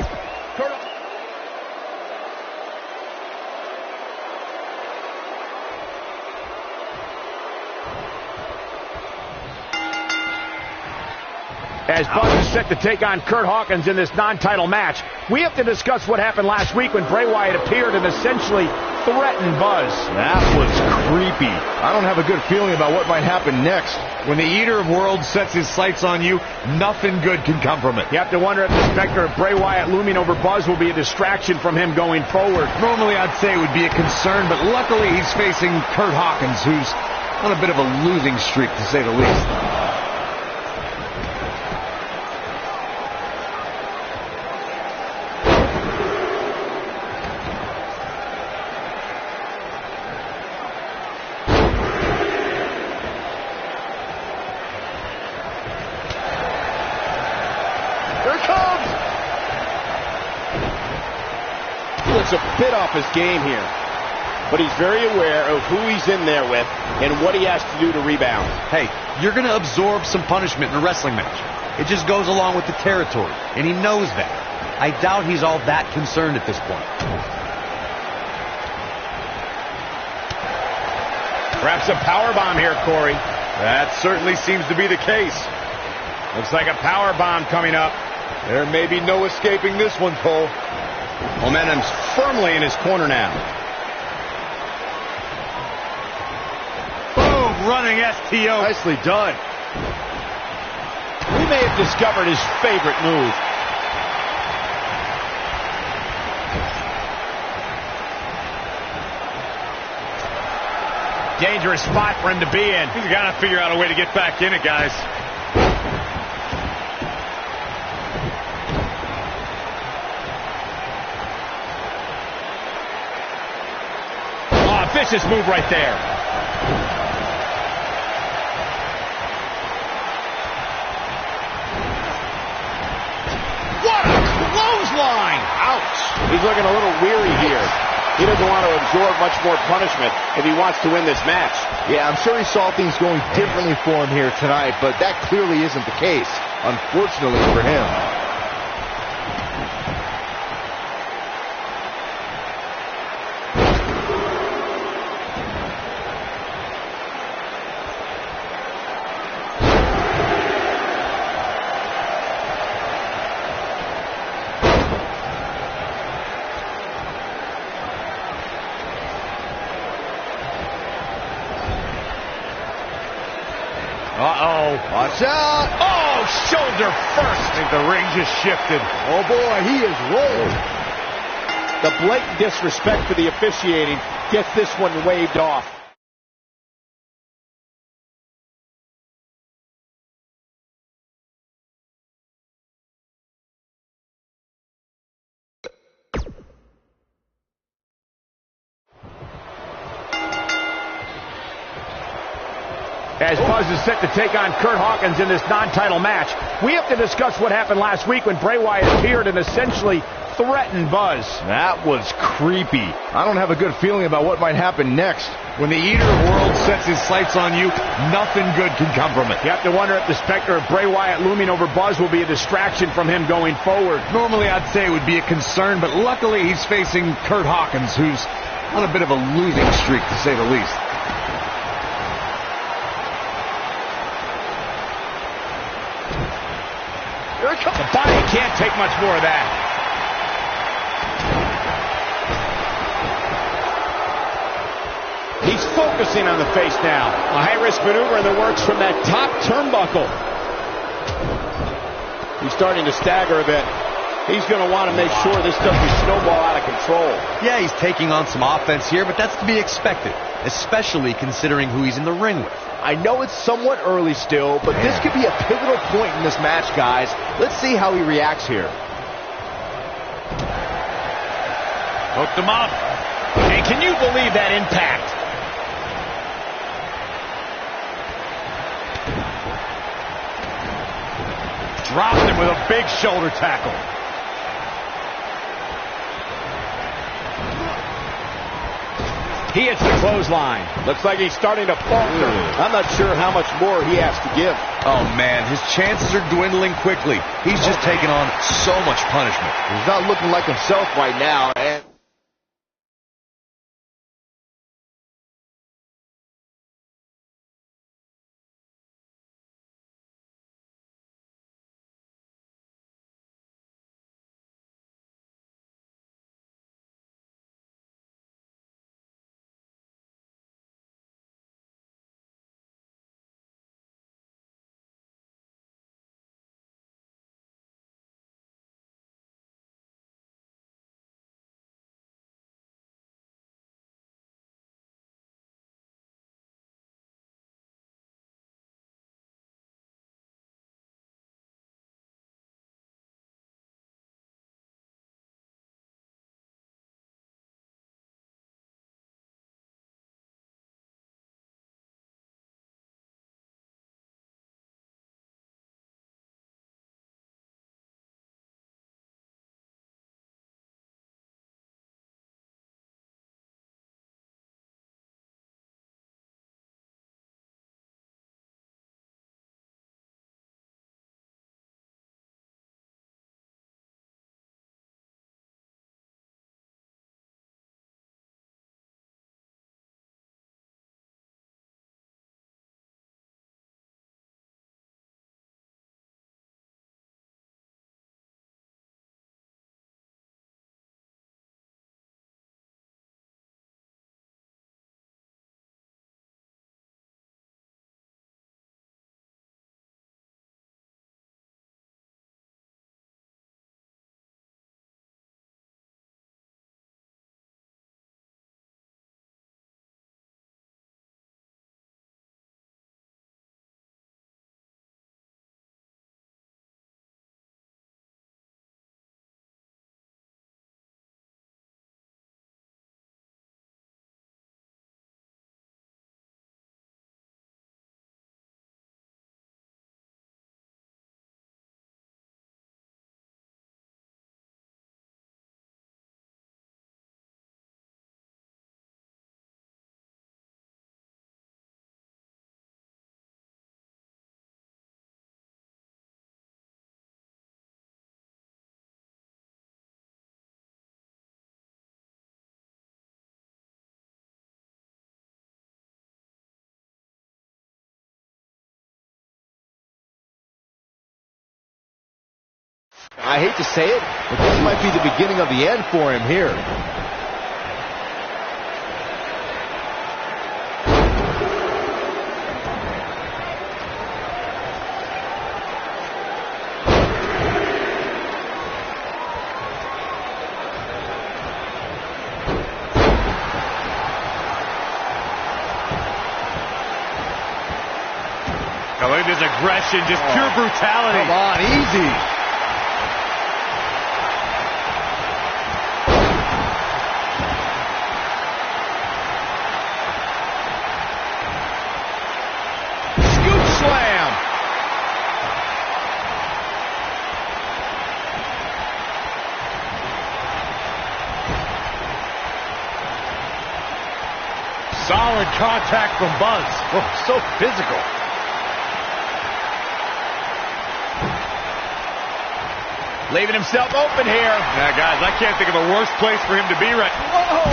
As Buzz is set to take on Kurt Hawkins in this non-title match, we have to discuss what happened last week when Bray Wyatt appeared and essentially threatened Buzz. That was creepy. I don't have a good feeling about what might happen next. When the Eater of Worlds sets his sights on you, nothing good can come from it. You have to wonder if the specter of Bray Wyatt looming over Buzz will be a distraction from him going forward. Normally I'd say it would be a concern, but luckily he's facing Kurt Hawkins, who's on a bit of a losing streak, to say the least. a bit off his game here. But he's very aware of who he's in there with and what he has to do to rebound. Hey, you're going to absorb some punishment in a wrestling match. It just goes along with the territory, and he knows that. I doubt he's all that concerned at this point. Perhaps a powerbomb here, Corey. That certainly seems to be the case. Looks like a powerbomb coming up. There may be no escaping this one, Cole. Momentum's firmly in his corner now. Boom, running STO. Nicely done. We may have discovered his favorite move. Dangerous spot for him to be in. He's got to figure out a way to get back in it, guys. Oh, vicious move right there. What a clothesline! Ouch! He's looking a little weary here. He doesn't want to absorb much more punishment if he wants to win this match. Yeah, I'm sure he saw things going differently for him here tonight, but that clearly isn't the case, unfortunately for him. Uh-oh. Watch out! Oh, shoulder first. I think the ring just shifted. Oh, boy, he is rolling. The blatant disrespect for the officiating gets this one waved off. As Buzz is set to take on Kurt Hawkins in this non-title match, we have to discuss what happened last week when Bray Wyatt appeared and essentially threatened Buzz. That was creepy. I don't have a good feeling about what might happen next. When the Eater of Worlds sets his sights on you, nothing good can come from it. You have to wonder if the specter of Bray Wyatt looming over Buzz will be a distraction from him going forward. Normally I'd say it would be a concern, but luckily he's facing Kurt Hawkins, who's on a bit of a losing streak, to say the least. The body can't take much more of that. He's focusing on the face now. A high-risk maneuver in the works from that top turnbuckle. He's starting to stagger a bit. He's going to want to make sure this doesn't snowball out of control. Yeah, he's taking on some offense here, but that's to be expected, especially considering who he's in the ring with. I know it's somewhat early still, but this could be a pivotal point in this match, guys. Let's see how he reacts here. Hooked him up. And can you believe that impact? Dropped him with a big shoulder tackle. He hits the clothesline. Looks like he's starting to falter. I'm not sure how much more he has to give. Oh, man, his chances are dwindling quickly. He's just taking on so much punishment. He's not looking like himself right now, and I hate to say it, but this might be the beginning of the end for him here. Now look at this aggression, just pure brutality. Come on, easy. Scoop slam. Solid contact from Buzz. Oh, so physical. Leaving himself open here. Yeah, guys, I can't think of a worse place for him to be right now. Whoa!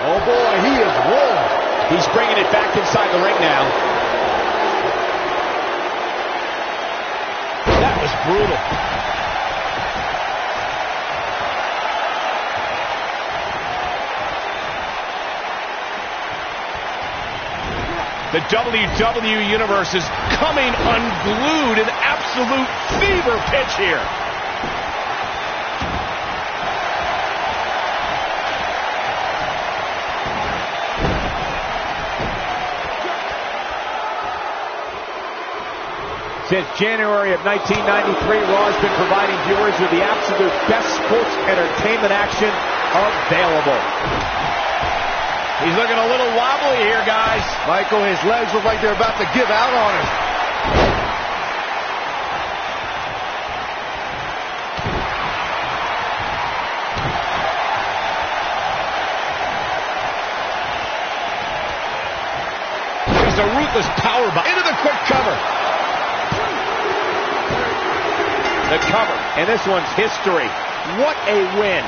Oh, boy, he is rolling. He's bringing it back inside the ring now. That was brutal. The WWE Universe is coming unglued, an absolute fever pitch here. Since January of 1993, Raw has been providing viewers with the absolute best sports entertainment action available. He's looking a little wobbly here, guys. Michael, his legs look like they're about to give out on him. There's a ruthless power bomb. Into the quick cover. The cover, and this one's history. What a win.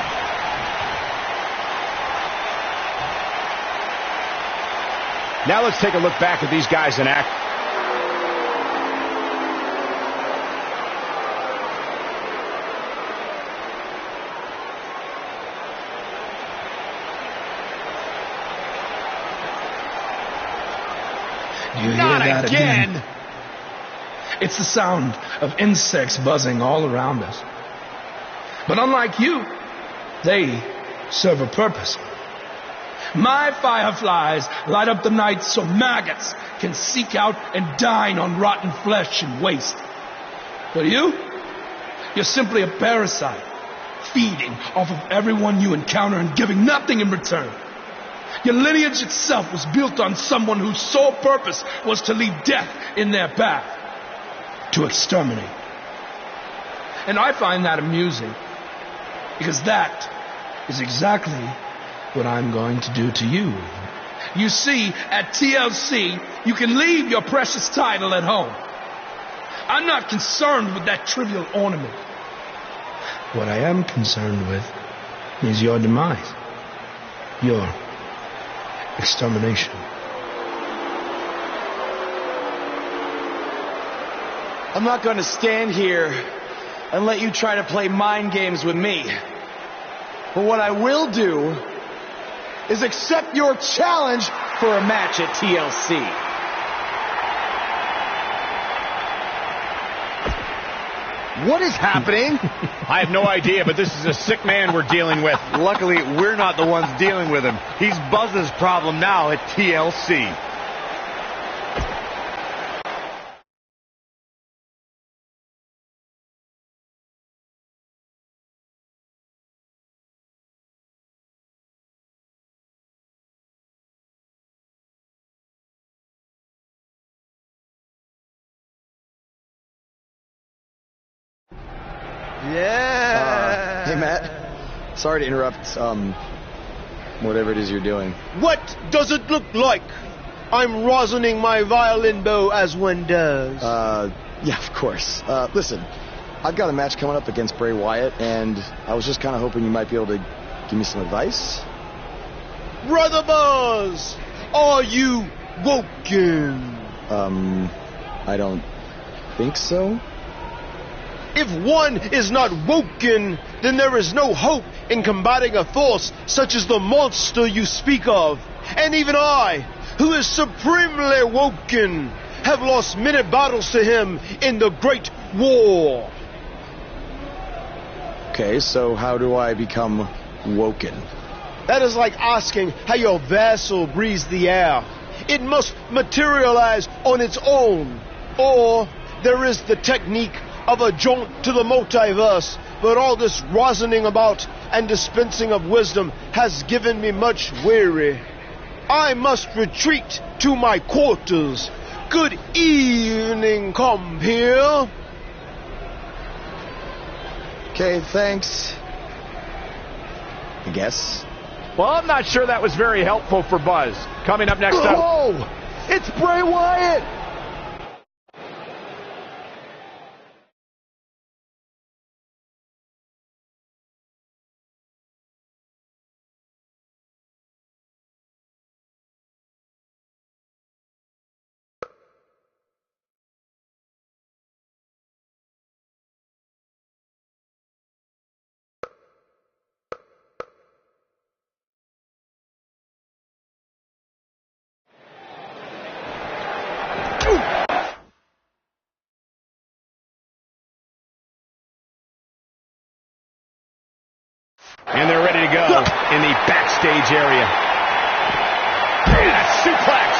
Now let's take a look back at these guys in action. You hear Not that again. It's the sound of insects buzzing all around us. But unlike you, they serve a purpose. My fireflies light up the night so maggots can seek out and dine on rotten flesh and waste. But you're simply a parasite, feeding off of everyone you encounter and giving nothing in return. Your lineage itself was built on someone whose sole purpose was to leave death in their path, to exterminate. And I find that amusing, because that is exactly what I'm going to do to you. You see, at TLC, you can leave your precious title at home. I'm not concerned with that trivial ornament. What I am concerned with is your demise, your extermination. I'm not going to stand here and let you try to play mind games with me. But what I will do is accept your challenge for a match at TLC. What is happening? I have no idea, but this is a sick man we're dealing with. Luckily, we're not the ones dealing with him. He's Buzz's problem now at TLC. Yeah. Hey, Matt. Sorry to interrupt, whatever it is you're doing. What does it look like? I'm rosining my violin bow as one does. Yeah, of course. Listen, I've got a match coming up against Bray Wyatt, and I was just kind of hoping you might be able to give me some advice. Brother Buzz, are you woken? I don't think so. If one is not woken, then there is no hope in combating a force such as the monster you speak of. And even I, who is supremely woken, have lost many battles to him in the Great War. Okay, so how do I become woken? That is like asking how your vessel breathes the air. It must materialize on its own. Or there is the technique of a jaunt to the multiverse. But all this rosining about and dispensing of wisdom has given me much weary. I must retreat to my quarters. Good evening, compeer. Okay, thanks. I guess. Well, I'm not sure that was very helpful for Buzz. Coming up next up... Oh! It's Bray Wyatt! And they're ready to go in the backstage area. Yeah, suplex.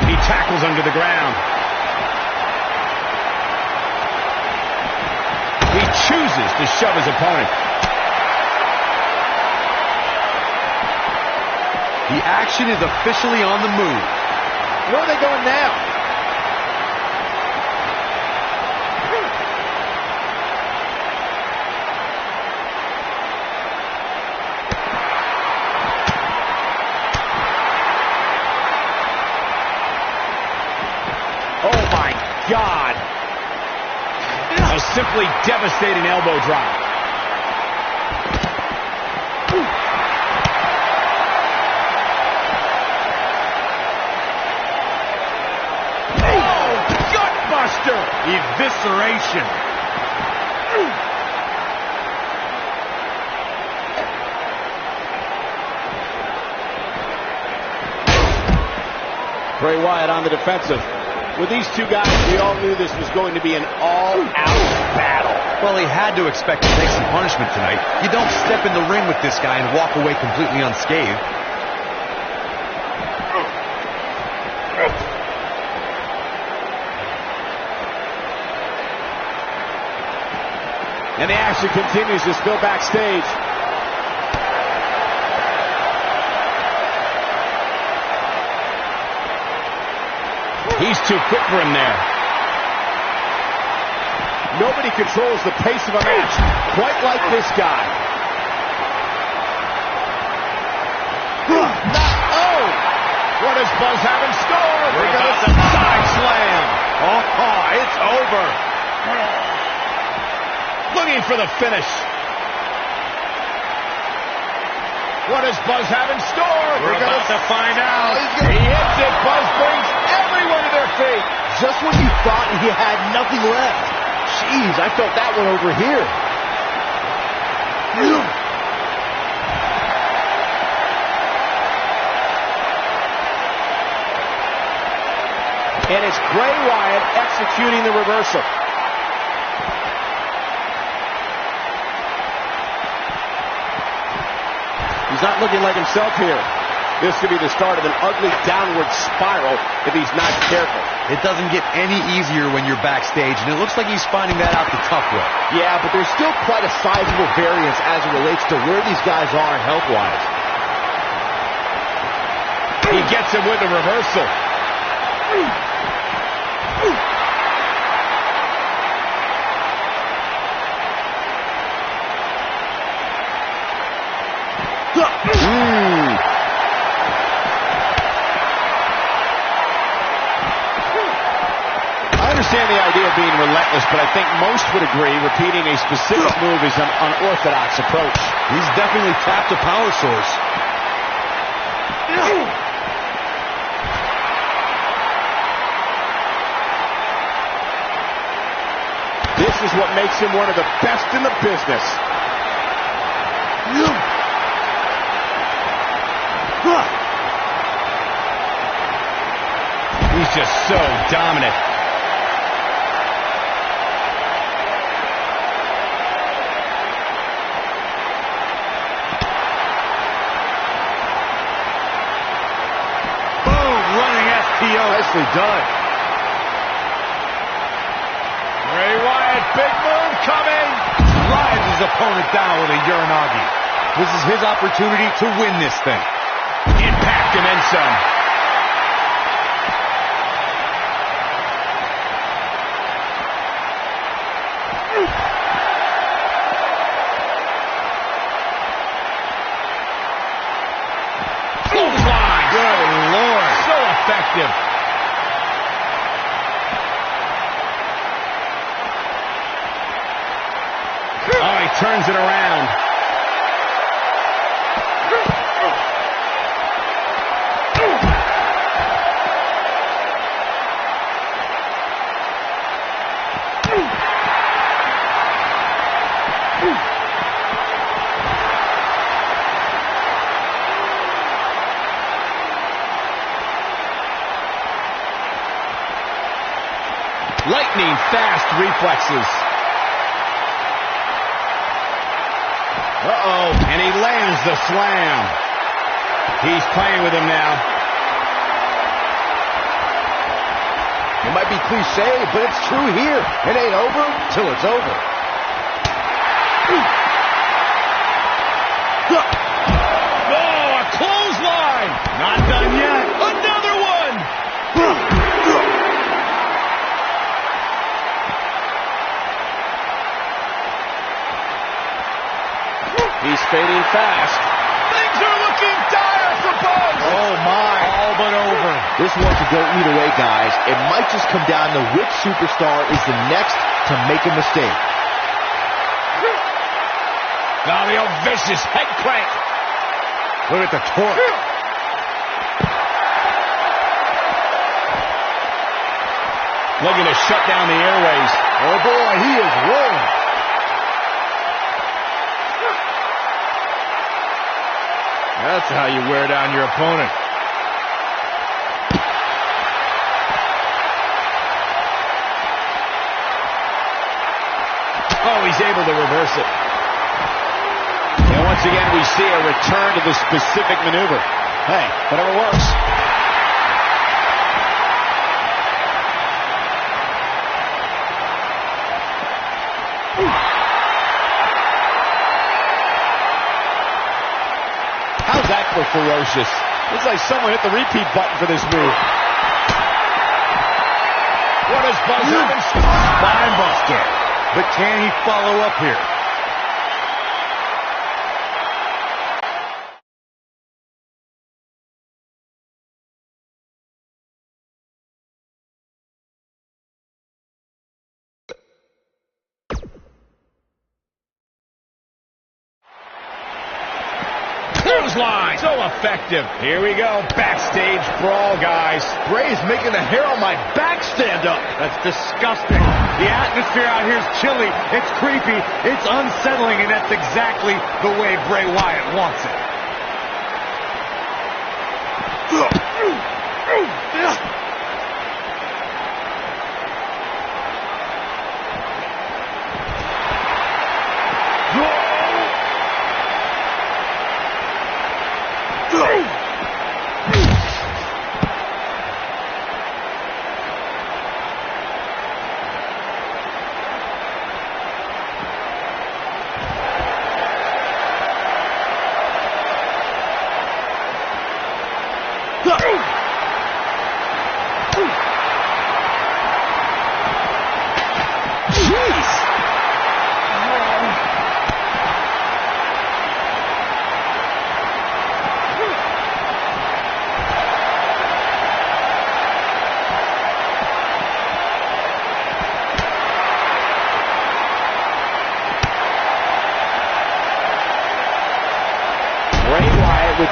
He tackles under the ground. He chooses to shove his opponent. The action is officially on the move. Where are they going now? Oh my God. A simply devastating elbow drop. Evisceration. Bray Wyatt on the defensive. With these two guys, we all knew this was going to be an all-out battle. Well, he had to expect to take some punishment tonight. You don't step in the ring with this guy and walk away completely unscathed. And the action continues to still backstage. He's too quick for him there. Nobody controls the pace of a match quite like this guy. Oh! What does Buzz have in store? We're going to side slam. Oh, it's over. Looking for the finish. What does Buzz have in store? We're about to find out. He hits it. Buzz brings everyone to their feet. Just when you thought he had nothing left. Jeez, I felt that one over here. And it's Bray Wyatt executing the reversal. He's not looking like himself here. This could be the start of an ugly downward spiral if he's not careful. It doesn't get any easier when you're backstage, and it looks like he's finding that out the tough way. Yeah, but there's still quite a sizable variance as it relates to where these guys are health-wise. He gets him with a reversal. I understand the idea of being relentless, but I think most would agree repeating a specific move is an unorthodox approach. He's definitely tapped a power source. This is what makes him one of the best in the business. He's just so dominant. Boom, running STO. Nicely done. Bray Wyatt, big move coming. Drives his opponent down with a Uranagi. This is his opportunity to win this thing. Impact and then some. Clothesline. Good Lord. So effective. Oh, he turns it around. Lightning fast reflexes. Uh-oh, and he lands the slam. He's playing with him now. It might be cliche, but it's true here. It ain't over till it's over. Oh, a clothesline. Not done yet. Another one. He's fading fast. Things are looking dire for both. Oh, my. All but over. This one could go either way, guys. It might just come down to which superstar is the next to make a mistake. Now the old vicious head crank. Look at the torque. Looking to shut down the airways. Oh, boy, he is rolling. That's how you wear down your opponent. Oh, he's able to reverse it. And once again, we see a return to the specific maneuver. Hey, whatever works. How's that for ferocious? Looks like someone hit the repeat button for this move. What does Buzz have in store? Spinebuster. But can he follow up here? Clothesline, so effective. Here we go, backstage brawl, guys. Bray's making the hair on my back stand up. That's disgusting. The atmosphere out here is chilly. It's creepy. It's unsettling, and that's exactly the way Bray Wyatt wants it.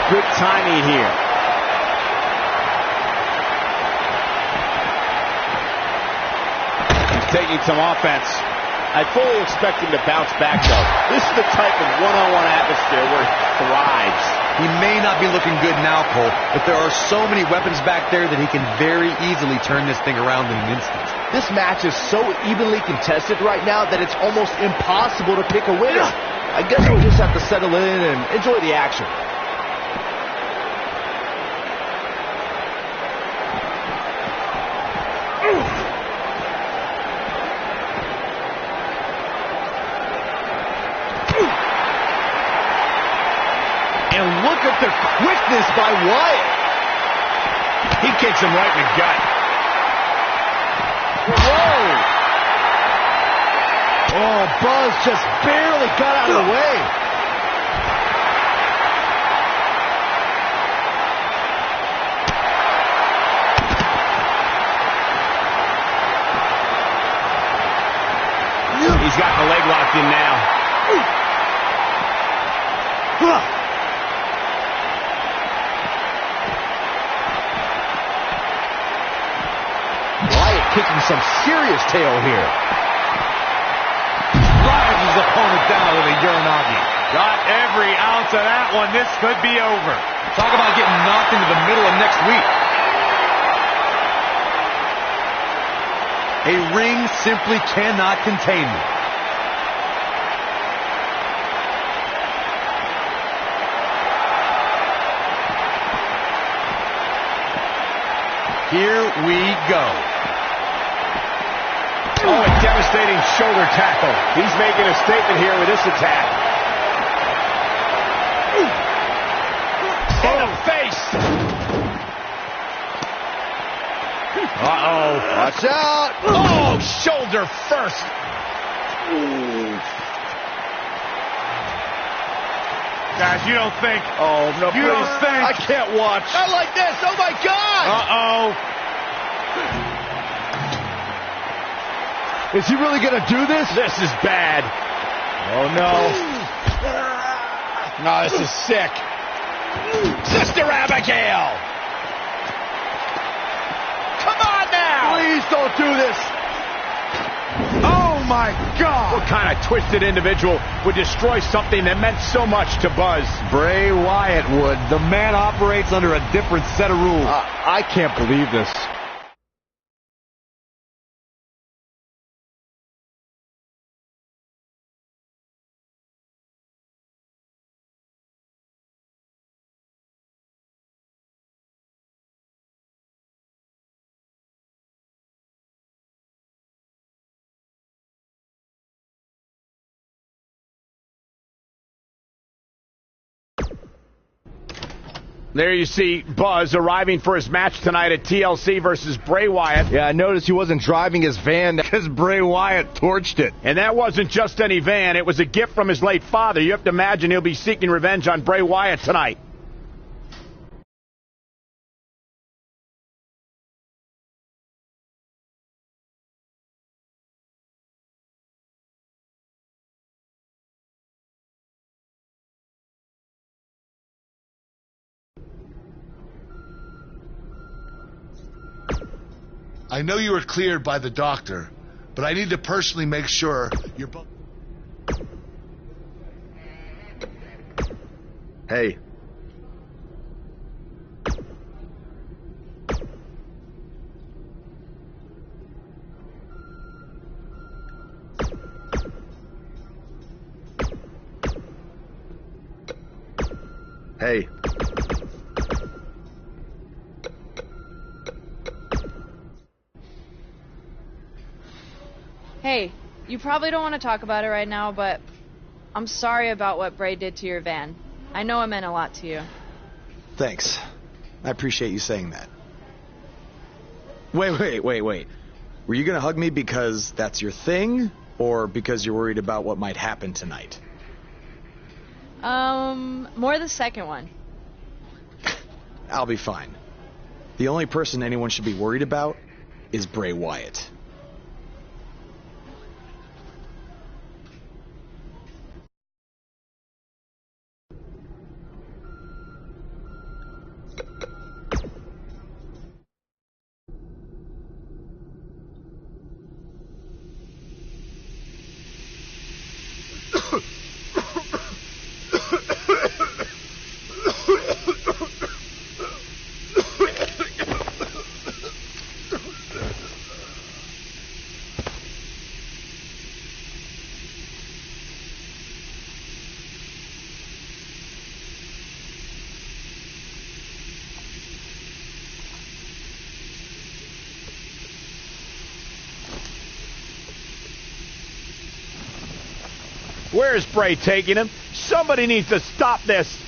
Good timing here. He's taking some offense. I fully expect him to bounce back, though. This is the type of one-on-one atmosphere where he thrives. He may not be looking good now, Cole, but there are so many weapons back there that he can very easily turn this thing around in an instant. This match is so evenly contested right now that it's almost impossible to pick a winner. I guess we'll just have to settle in and enjoy the action. And look at the quickness by Wyatt. He kicks him right in the gut. Whoa! Oh, Buzz just barely got out of the way. He's got the leg locked in now. Wyatt kicking some serious tail here. Drives his opponent down with a Uranagi. Got every ounce of that one. This could be over. Talk about getting knocked into the middle of next week. A ring simply cannot contain me. Here we go. Oh, a devastating shoulder tackle. He's making a statement here with this attack. In the face. Uh-oh. Watch out. Oh, shoulder first. Guys, you don't think. Oh, no, You please. don't think. I can't watch. Not like this. Oh, my God. Uh-oh. Is he really going to do this? This is bad. Oh, no. No, this is sick. Sister Abigail. Come on now. Please don't do this. Oh, my God. What kind of twisted individual would destroy something that meant so much to Buzz? Bray Wyatt would. The man operates under a different set of rules. I can't believe this. There you see Buzz arriving for his match tonight at TLC versus Bray Wyatt. Yeah, I noticed he wasn't driving his van Because Bray Wyatt torched it. And that wasn't just any van. It was a gift from his late father. You have to imagine he'll be seeking revenge on Bray Wyatt tonight. I know you were cleared by the doctor, but I need to personally make sure you're both. Hey. Hey. Hey, you probably don't want to talk about it right now, but I'm sorry about what Bray did to your van. I know it meant a lot to you. Thanks. I appreciate you saying that. Wait. Were you gonna hug me because that's your thing, or because you're worried about what might happen tonight? More the second one. I'll be fine. The only person anyone should be worried about is Bray Wyatt. Where is Bray taking him? Somebody needs to stop this.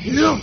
No.